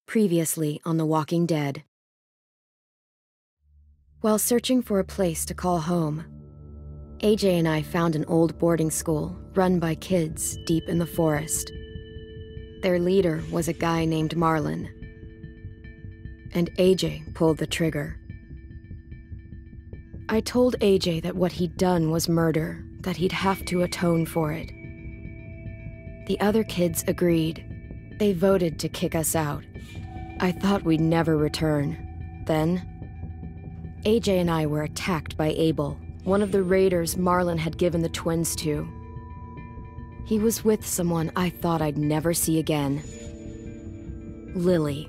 Previously on The Walking Dead. While searching for a place to call home, AJ and I found an old boarding school run by kids deep in the forest. Their leader was a guy named Marlon, and AJ pulled the trigger. I told AJ that what he'd done was murder, that he'd have to atone for it. The other kids agreed. They voted to kick us out. I thought we'd never return. Then, AJ and I were attacked by Abel, one of the raiders Marlon had given the twins to. He was with someone I thought I'd never see again. Lily.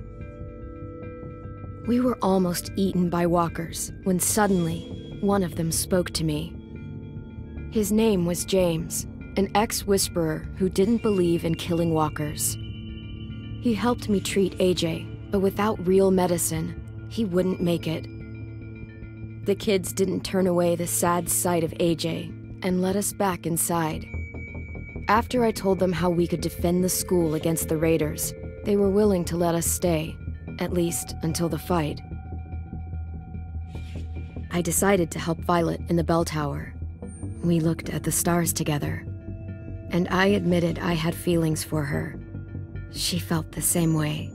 We were almost eaten by walkers when suddenly one of them spoke to me. His name was James, an ex-whisperer who didn't believe in killing walkers. He helped me treat AJ, but without real medicine, he wouldn't make it. The kids didn't turn away the sad sight of AJ and let us back inside. After I told them how we could defend the school against the raiders, they were willing to let us stay, at least until the fight. I decided to help Violet in the bell tower. We looked at the stars together, and I admitted I had feelings for her. She felt the same way.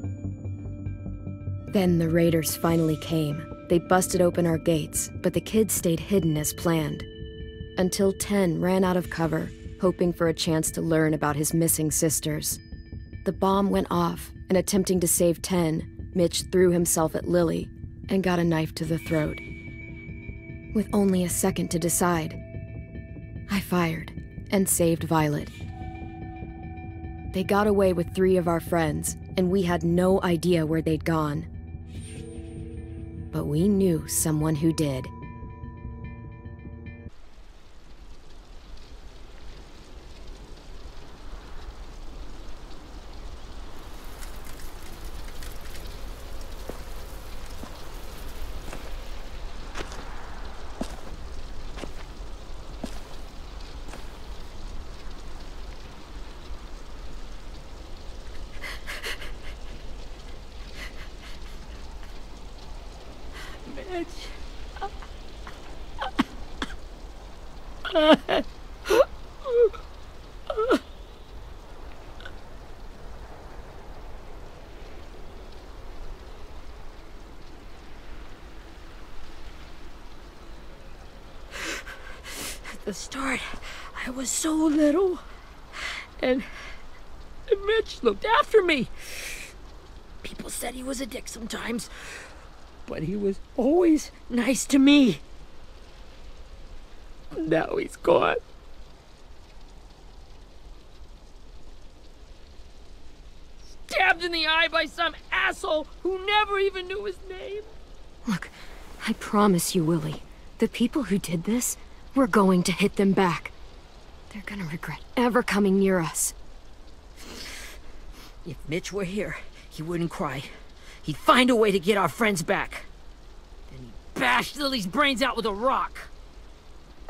Then the raiders finally came. They busted open our gates, but the kids stayed hidden as planned. Until 10 ran out of cover, hoping for a chance to learn about his missing sisters. The bomb went off, and attempting to save 10, Mitch threw himself at Lily and got a knife to the throat. With only a second to decide, I fired and saved Violet. They got away with 3 of our friends, and we had no idea where they'd gone. But we knew someone who did. At the start, I was so little, and Mitch looked after me. People said he was a dick sometimes, but he was always nice to me. Now he's gone. Stabbed in the eye by some asshole who never even knew his name. Look, I promise you, Willie, the people who did this, we're going to hit them back. They're gonna regret ever coming near us. If Mitch were here, he wouldn't cry. He'd find a way to get our friends back. Then he'd bash Lily's brains out with a rock.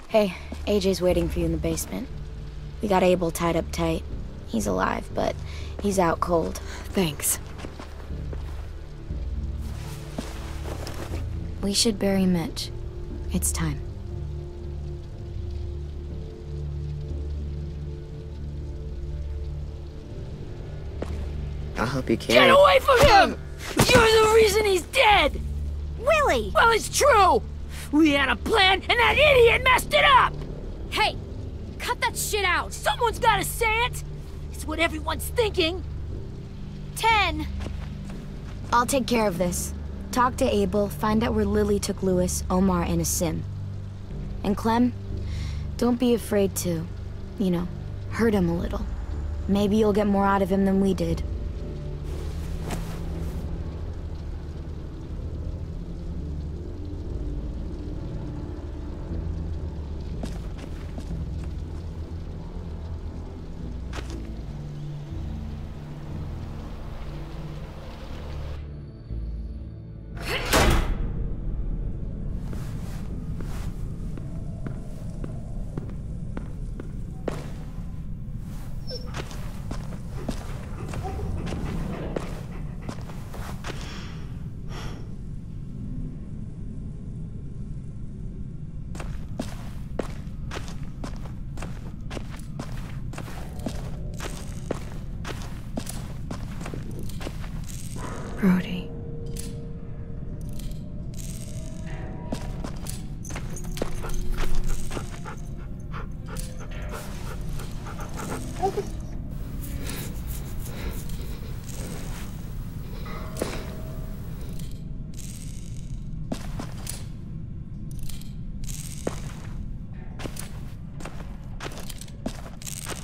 Hey, AJ's waiting for you in the basement. We got Abel tied up tight. He's alive, but he's out cold. Thanks. We should bury Mitch. It's time. I'll help you carry. Get away from him! You're the reason he's dead! Willie! Well, it's true! We had a plan, and that idiot messed it up! Hey! Cut that shit out! Someone's gotta say it! It's what everyone's thinking! 10! I'll take care of this. Talk to Abel, find out where Lily took Lewis, Omar, and Asim. And Clem, don't be afraid to, hurt him a little. Maybe you'll get more out of him than we did. Brody.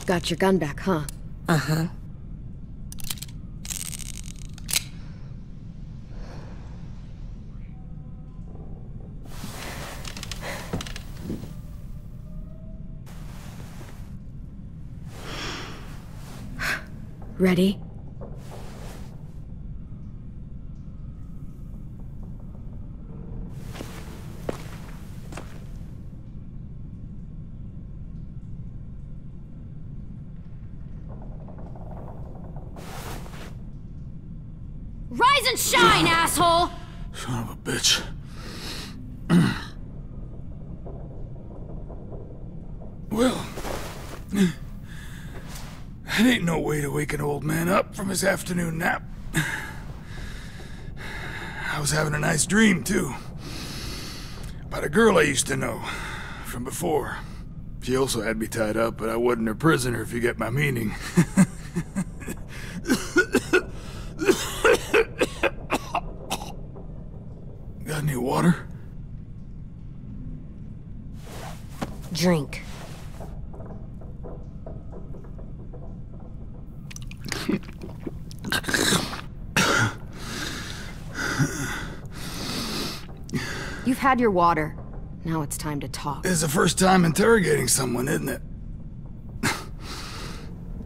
Got your gun back, huh? Uh-huh. Ready? Rise and shine, asshole! Son of a bitch. Well, that ain't no way to wake an old man up from his afternoon nap. I was having a nice dream, too. About a girl I used to know from before. She also had me tied up, but I wasn't her prisoner, if you get my meaning. Got any water? Drink. You've had your water. Now it's time to talk. It's the first time interrogating someone, isn't it?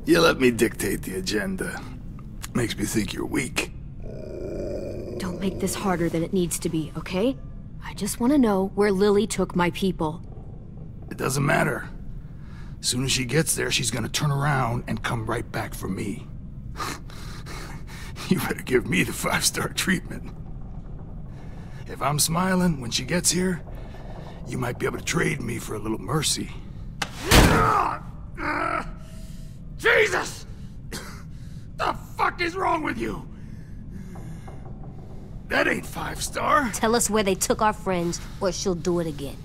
You let me dictate the agenda. Makes me think you're weak. Don't make this harder than it needs to be, okay? I just want to know where Lily took my people. It doesn't matter. As soon as she gets there, she's gonna turn around and come right back for me. You better give me the 5-star treatment. If I'm smiling when she gets here, you might be able to trade me for a little mercy. Jesus! The fuck is wrong with you? That ain't 5-star. Tell us where they took our friends, or she'll do it again.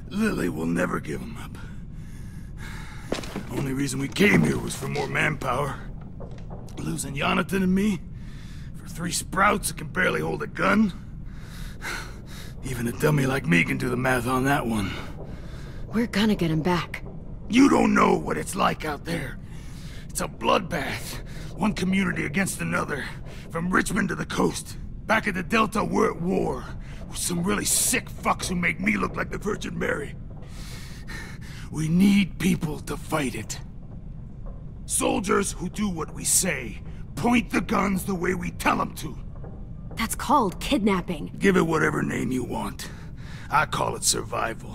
Lily will never give them up. Only reason we came here was for more manpower. Losing Jonathan and me for 3 sprouts that can barely hold a gun. Even a dummy like me can do the math on that one. We're gonna get him back. You don't know what it's like out there. It's a bloodbath. One community against another. From Richmond to the coast. Back at the Delta, we're at war. With some really sick fucks who make me look like the Virgin Mary. We need people to fight it. Soldiers who do what we say. Point the guns the way we tell them to. That's called kidnapping. Give it whatever name you want. I call it survival.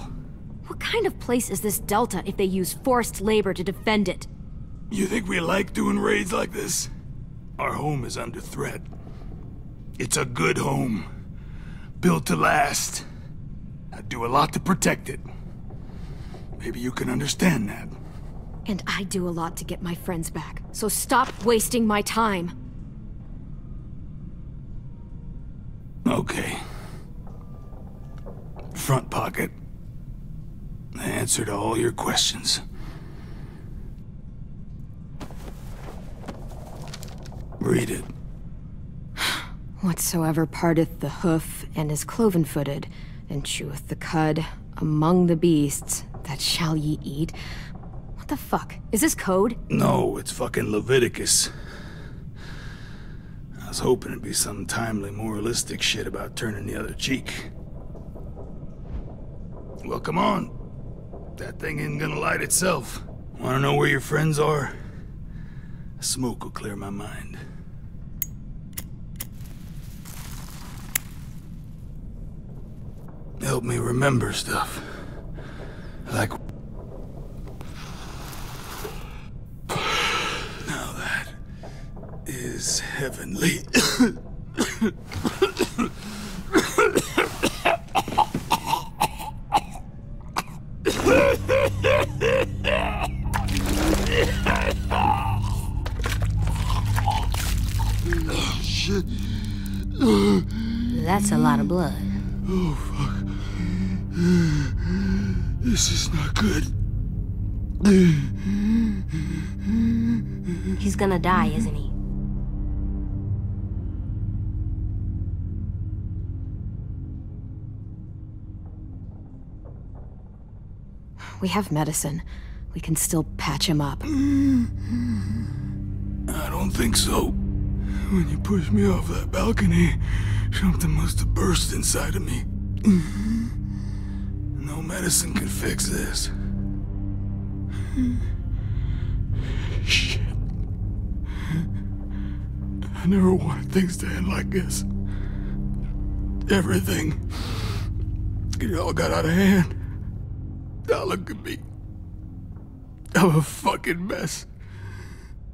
What kind of place is this Delta if they use forced labor to defend it? You think we like doing raids like this? Our home is under threat. It's a good home. Built to last. I'd do a lot to protect it. Maybe you can understand that. And I do a lot to get my friends back. So stop wasting my time. Okay. Front pocket. The answer to all your questions. Read it. Whatsoever parteth the hoof and is cloven-footed, and cheweth the cud among the beasts, that shall ye eat. What the fuck? Is this code? No, it's fucking Leviticus. I was hoping it'd be some timely, moralistic shit about turning the other cheek. Well, come on. That thing ain't gonna light itself. Wanna know where your friends are? Smoke will clear my mind. Help me remember stuff. Like... Now that is heavenly. That's a lot of blood. Oh, fuck. This is not good. He's gonna die, isn't he? We have medicine. We can still patch him up. I don't think so. When you pushed me off that balcony, something must have burst inside of me. No medicine can fix this. Shit. I never wanted things to end like this. Everything. It all got out of hand. Now look at me. I'm a fucking mess.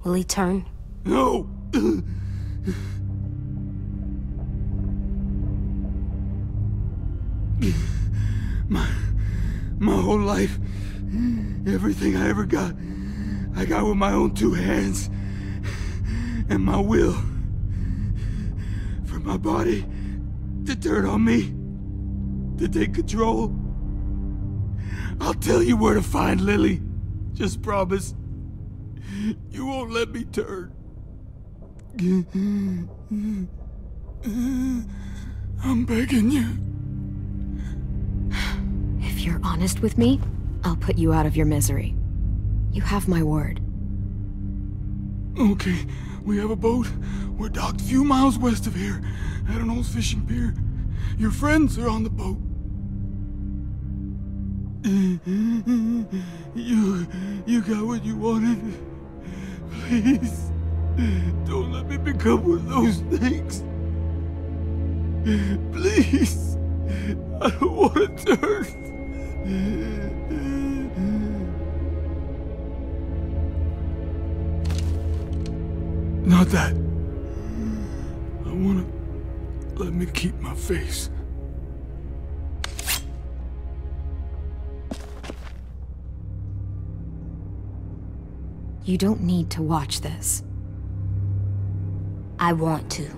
Will he turn? No! My whole life, everything I ever got, I got with my own two hands. And my will. For my body to turn on me. To take control. I'll tell you where to find Lily. Just promise. You won't let me turn. I'm begging you. If you're honest with me, I'll put you out of your misery. You have my word. Okay, we have a boat. We're docked a few miles west of here, at an old fishing pier. Your friends are on the boat. You got what you wanted. Please, don't let me become one of those things. Please, I don't want to turn. Not that. I want to let me keep my face. You don't need to watch this. I want to.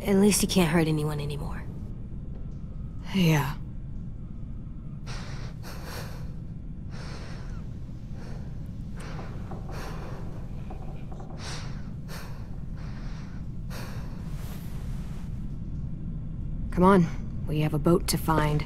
At least he can't hurt anyone anymore. Yeah. Come on, we have a boat to find.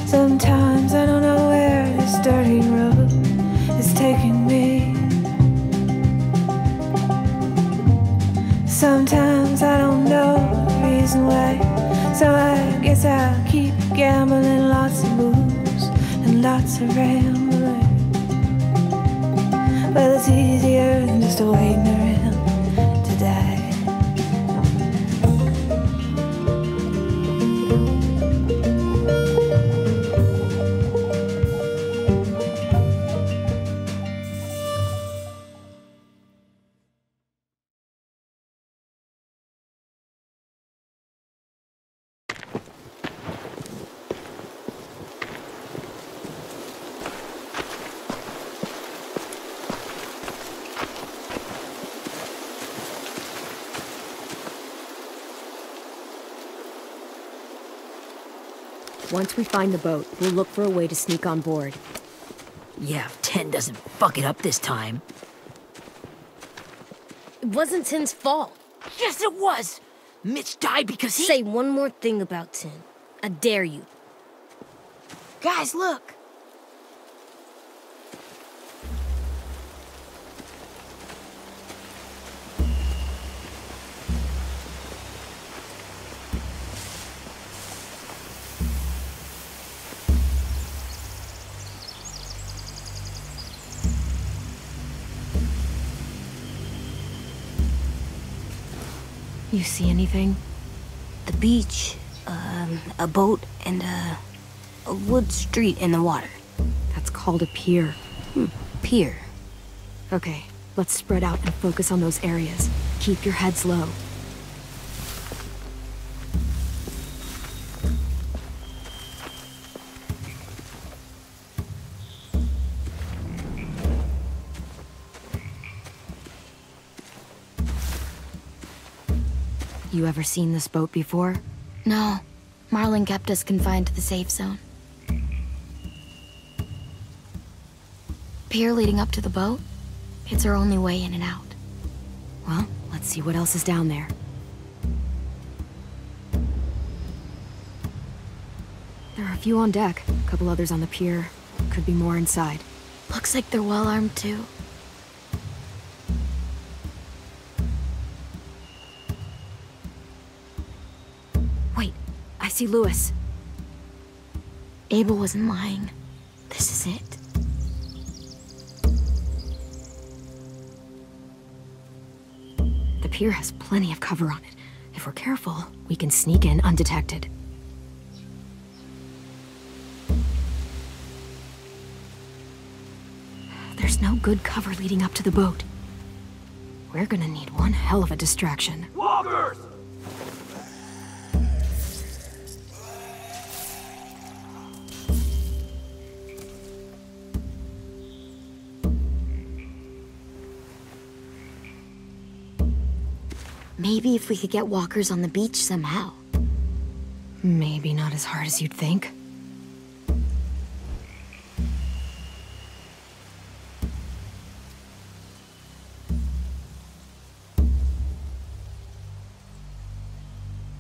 Sometimes I don't know where this dirty road is taking me. Sometimes I don't know the reason why, so I guess I'll keep gambling. Lots of moves and lots of rambling. Well, it's easier than just waiting around to die. Once we find the boat, we'll look for a way to sneak on board. Yeah, if 10 doesn't fuck it up this time. It wasn't Tin's fault. Yes, it was! Mitch died because he... Say one more thing about Tin. I dare you. Guys, look! You see anything? The beach, a boat, and a wood street in the water. That's called a pier. Pier. Okay, let's spread out and focus on those areas. Keep your heads low. You ever seen this boat before? No. Marlin kept us confined to the safe zone. Pier leading up to the boat? It's our only way in and out. Well, let's see what else is down there. There are a few on deck, a couple others on the pier. Could be more inside. Looks like they're well armed too. Wait, I see Lewis. Abel wasn't lying. This is it. The pier has plenty of cover on it. If we're careful, we can sneak in undetected. There's no good cover leading up to the boat. We're gonna need one hell of a distraction. Walkers! Maybe if we could get walkers on the beach somehow. Maybe not as hard as you'd think.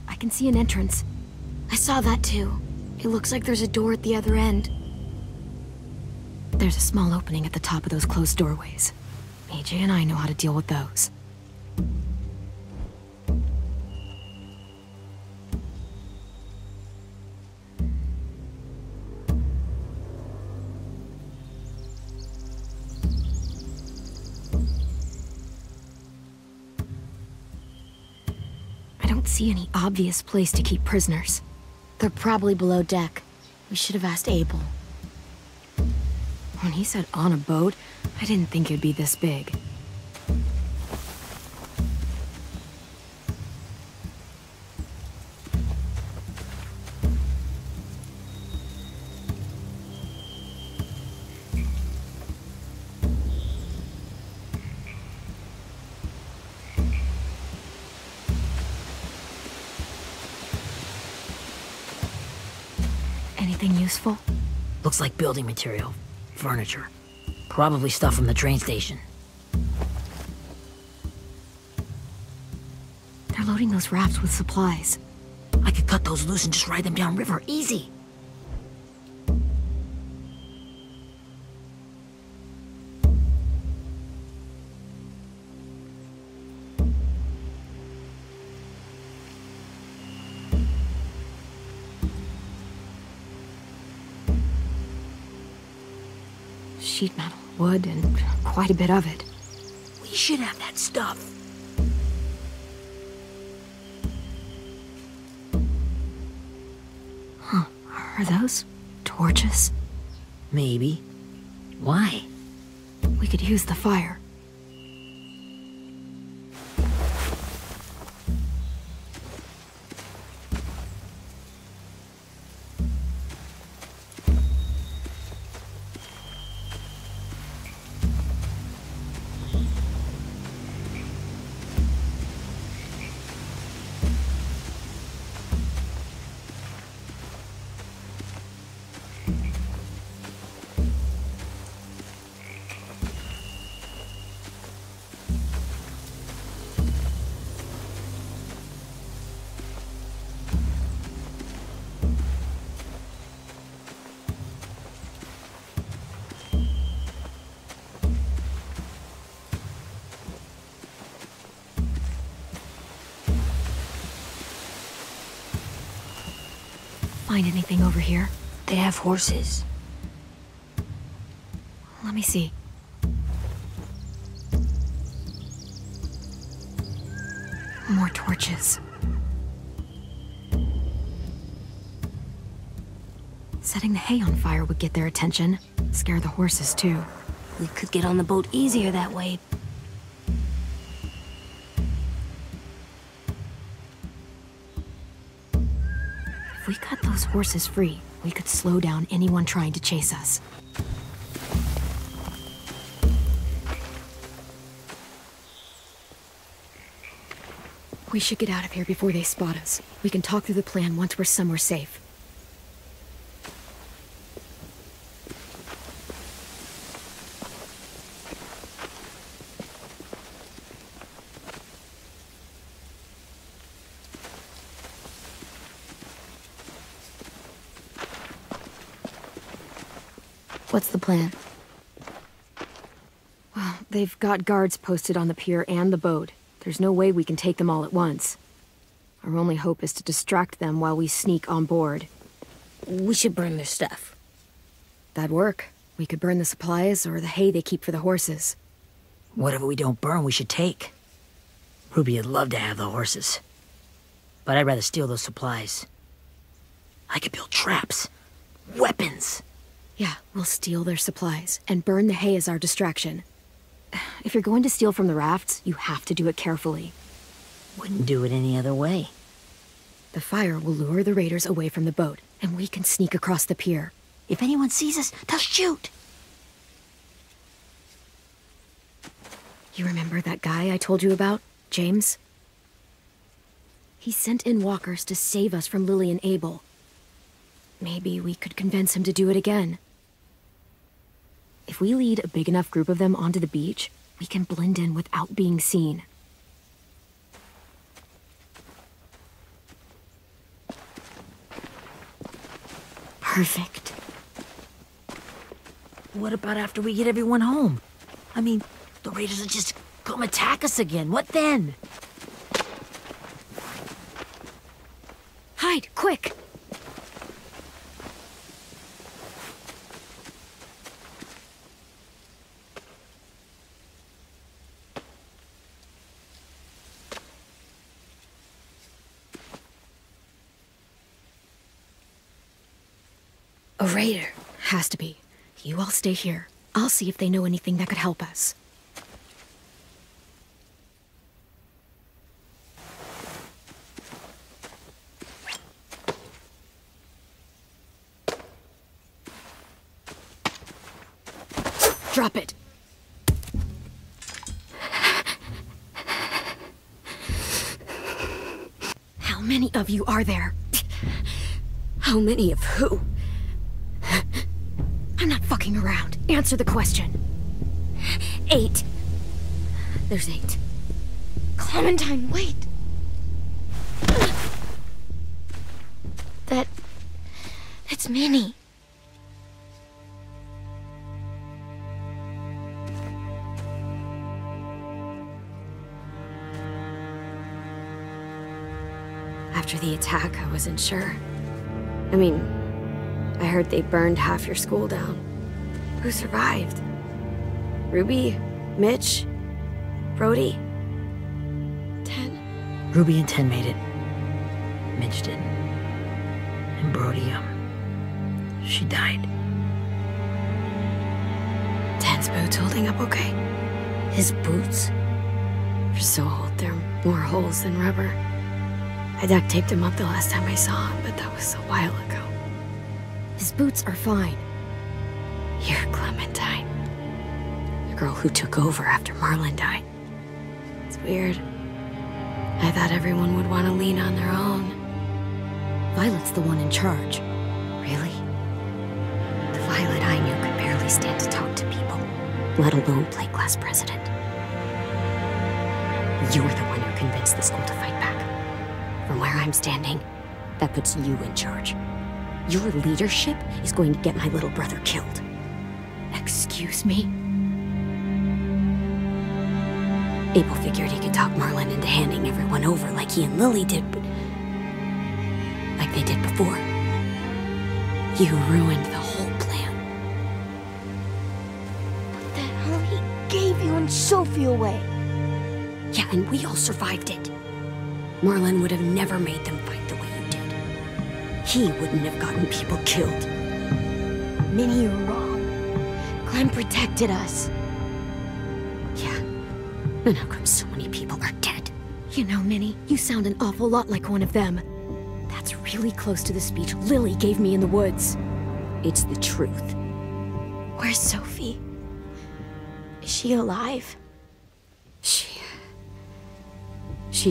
I can see an entrance. I saw that too. It looks like there's a door at the other end. There's a small opening at the top of those closed doorways. AJ and I know how to deal with those. I don't see any obvious place to keep prisoners. They're probably below deck. We should have asked Abel. When he said on a boat, I didn't think it'd be this big. Anything useful? Looks like building material. Furniture. Probably stuff from the train station. They're loading those rafts with supplies. I could cut those loose and just ride them downriver. Easy. Sheet metal, wood, and quite a bit of it. We should have that stuff. Huh. Are those torches? Maybe. Why? We could use the fire. find anything over here. They have horses. Let me see. More torches. Setting the hay on fire would get their attention. Scare the horses, too. We could get on the boat easier that way. If we cut those horses free, we could slow down anyone trying to chase us. We should get out of here before they spot us. We can talk through the plan once we're somewhere safe. What's the plan? Well, they've got guards posted on the pier and the boat. There's no way we can take them all at once. Our only hope is to distract them while we sneak on board. We should burn their stuff. That'd work. We could burn the supplies or the hay they keep for the horses. Whatever we don't burn, we should take. Ruby would love to have the horses. But I'd rather steal those supplies. I could build traps. Weapons. Yeah, we'll steal their supplies and burn the hay as our distraction. If you're going to steal from the rafts, you have to do it carefully. Wouldn't do it any other way. The fire will lure the raiders away from the boat, and we can sneak across the pier. If anyone sees us, they'll shoot. You remember that guy I told you about, James? He sent in walkers to save us from Lily and Abel. Maybe we could convince him to do it again. If we lead a big enough group of them onto the beach, we can blend in without being seen. Perfect. What about after we get everyone home? I mean, the raiders will just come attack us again. What then? Hide, quick! A raider. Has to be. You all stay here. I'll see if they know anything that could help us. Drop it. How many of you are there? How many of who? I'm not fucking around. Answer the question. 8. There's 8. Clementine, wait. That's Minnie. After the attack, I wasn't sure. I mean, I heard they burned half your school down. Who survived? Ruby? Mitch? Brody? 10? Ruby and 10 made it. Mitch didn't. And Brody, she died. 10's boots holding up okay? His boots? They're so old, there are more holes than rubber. I duct taped him up the last time I saw him, but that was a while ago. His boots are fine. You're Clementine. The girl who took over after Marlon died. It's weird. I thought everyone would want to lean on their own. Violet's the one in charge. Really? The Violet I knew could barely stand to talk to people, let alone play class president. You're the one who convinced the school to fight back. From where I'm standing, that puts you in charge. Your leadership is going to get my little brother killed. Excuse me? Abel figured he could talk Marlon into handing everyone over like he and Lily did, but like they did before. You ruined the whole plan. What the hell? He gave you and Sophie away. Yeah, and we all survived it. Merlin would have never made them fight the way you did. He wouldn't have gotten people killed. Minnie, you're wrong. Clem protected us. Yeah. And how come so many people are dead? You know, Minnie, you sound an awful lot like one of them. That's really close to the speech Lily gave me in the woods. It's the truth. Where's Sophie? Is she alive? She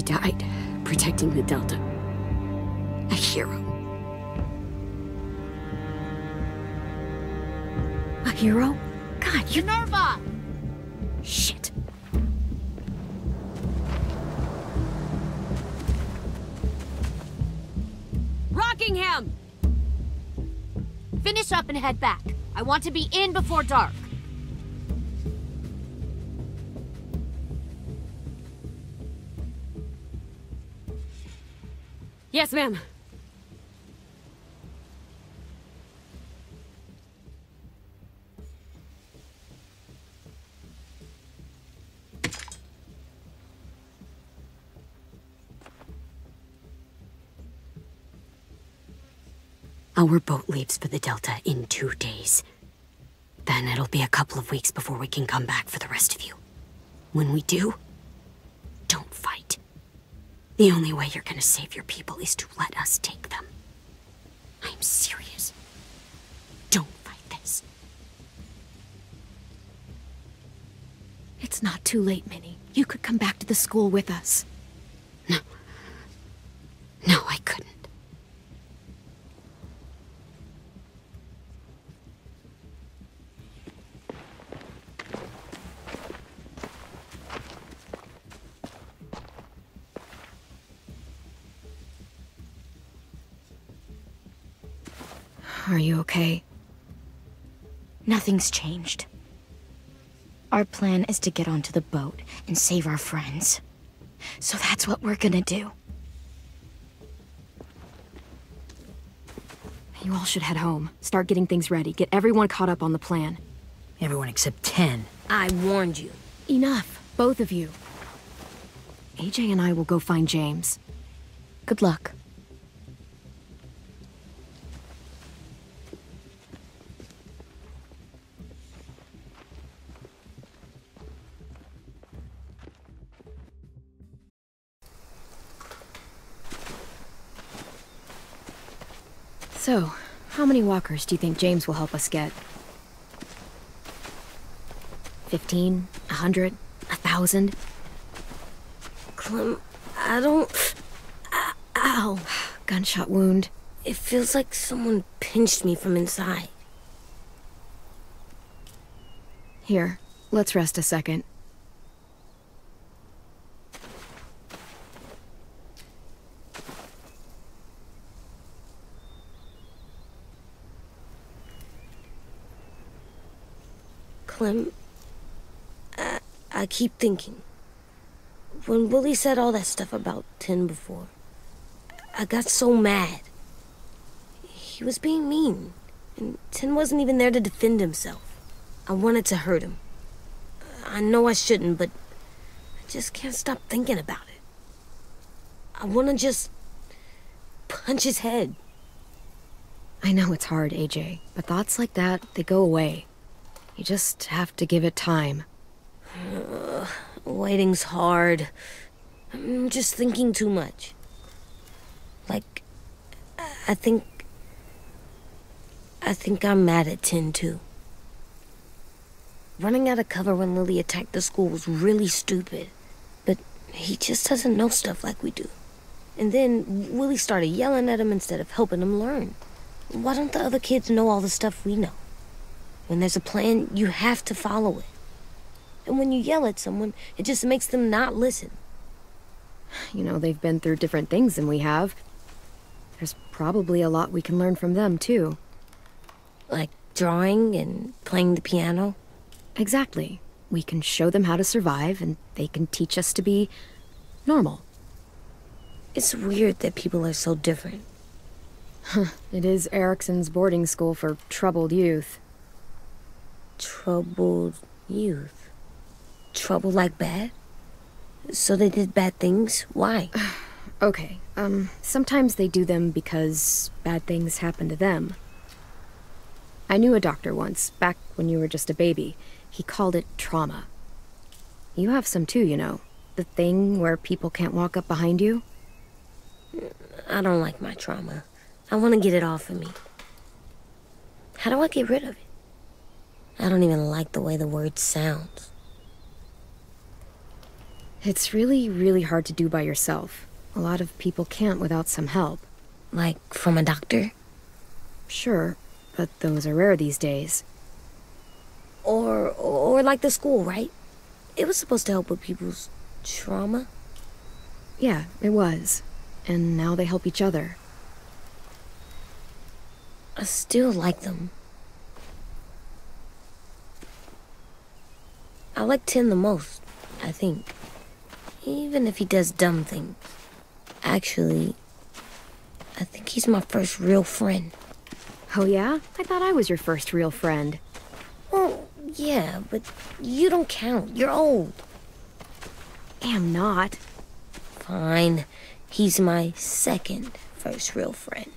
died protecting the Delta. A hero. A hero? God, you're... Minerva! Shit. Rockingham! Finish up and head back. I want to be in before dark. Yes, ma'am. Our boat leaves for the Delta in 2 days. Then it'll be a couple of weeks before we can come back for the rest of you. When we do, don't fight. The only way you're gonna save your people is to let us take them. I'm serious. Don't fight this. It's not too late, Minnie. You could come back to the school with us. No. No, I couldn't. Are you okay? Nothing's changed. Our plan is to get onto the boat and save our friends. So that's what we're gonna do. You all should head home. Start getting things ready. Get everyone caught up on the plan. Everyone except 10. I warned you. Enough, both of you. AJ and I will go find James. Good luck. So, how many walkers do you think James will help us get? 15? 100? 1,000? Clem, I don't... Ow. Gunshot wound. It feels like someone pinched me from inside. Here, let's rest a second. Clem, I keep thinking. When Willie said all that stuff about Tin before, I got so mad. He was being mean, and Tin wasn't even there to defend himself. I wanted to hurt him. I know I shouldn't, but I just can't stop thinking about it. I want to just punch his head. I know it's hard, AJ, but thoughts like that, they go away. You just have to give it time. Waiting's hard. I'm just thinking too much. Like, I think I'm mad at Tin, too. Running out of cover when Lily attacked the school was really stupid. But he just doesn't know stuff like we do. And then Willie started yelling at him instead of helping him learn. Why don't the other kids know all the stuff we know? When there's a plan, you have to follow it. And when you yell at someone, it just makes them not listen. You know, they've been through different things than we have. There's probably a lot we can learn from them, too. Like drawing and playing the piano? Exactly. We can show them how to survive, and they can teach us to be normal. It's weird that people are so different. It is Erickson's boarding school for troubled youth. Troubled youth? Trouble like bad? So they did bad things? Why? Okay, sometimes they do them because bad things happen to them. I knew a doctor once, back when you were just a baby. He called it trauma. You have some too, you know. The thing where people can't walk up behind you. I don't like my trauma. I want to get it off of me. How do I get rid of it? I don't even like the way the word sounds. It's really, really hard to do by yourself. A lot of people can't without some help. Like from a doctor? Sure, but those are rare these days. Or like the school, right? It was supposed to help with people's trauma. Yeah, it was. And now they help each other. I still like them. I like Tin the most, I think. Even if he does dumb things. Actually, I think he's my first real friend. Oh yeah? I thought I was your first real friend. Well, yeah, but you don't count. You're old. Am not. Fine. He's my second first real friend.